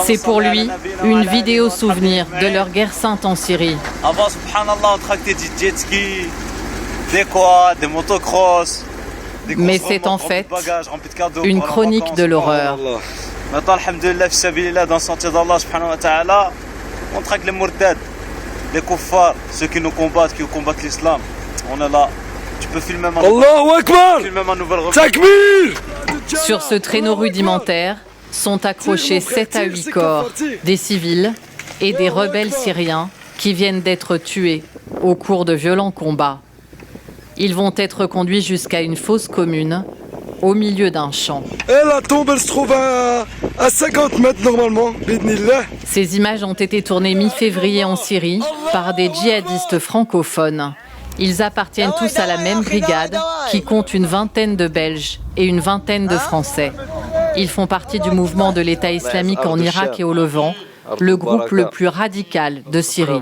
C'est pour lui une vidéo souvenir de leur guerre sainte en Syrie. Avant, subhanallah, on tractait des jet skis, des quads, des motocross. Mais c'est en fait une chronique de l'horreur. Maintenant, alhamdoulilah, fisabilillah, dans le sentier d'Allah, subhanahu wa ta'ala, on traque les murtad, les kuffars, ceux qui nous combattent, qui combattent l'islam. On est là. Tu peux filmer ma nouvelle Takbir! Sur ce traîneau rudimentaire sont accrochés 7 à 8 corps, des civils et des rebelles syriens qui viennent d'être tués au cours de violents combats. Ils vont être conduits jusqu'à une fosse commune au milieu d'un champ. Et la tombe, elle se trouve à 50 mètres normalement, bidnillah. Ces images ont été tournées mi-février en Syrie par des djihadistes francophones. Ils appartiennent tous à la même brigade qui compte une vingtaine de Belges et une vingtaine de Français. Ils font partie du mouvement de l'État islamique en Irak et au Levant, le groupe le plus radical de Syrie.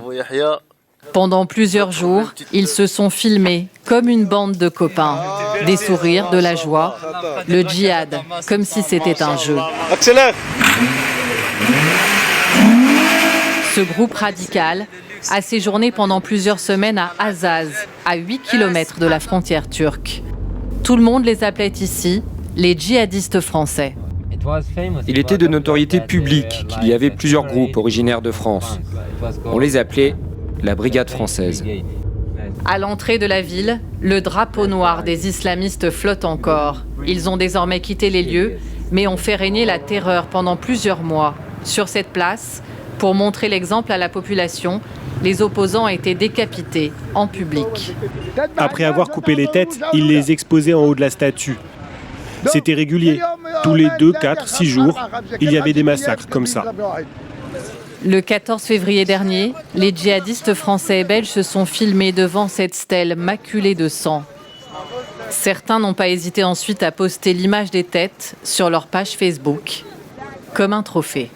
Pendant plusieurs jours, ils se sont filmés comme une bande de copains. Des sourires, de la joie, le djihad, comme si c'était un jeu. Accélère! Ce groupe radical a séjourné pendant plusieurs semaines à Azaz, à 8 km de la frontière turque. Tout le monde les appelait ici les djihadistes français. Il était de notoriété publique qu'il y avait plusieurs groupes originaires de France. On les appelait la Brigade française. À l'entrée de la ville, le drapeau noir des islamistes flotte encore. Ils ont désormais quitté les lieux, mais ont fait régner la terreur pendant plusieurs mois. Sur cette place, pour montrer l'exemple à la population, les opposants étaient décapités en public. Après avoir coupé les têtes, ils les exposaient en haut de la statue. C'était régulier. Tous les 2, 4, 6 jours, il y avait des massacres comme ça. Le 14 février dernier, les djihadistes français et belges se sont filmés devant cette stèle maculée de sang. Certains n'ont pas hésité ensuite à poster l'image des têtes sur leur page Facebook, comme un trophée.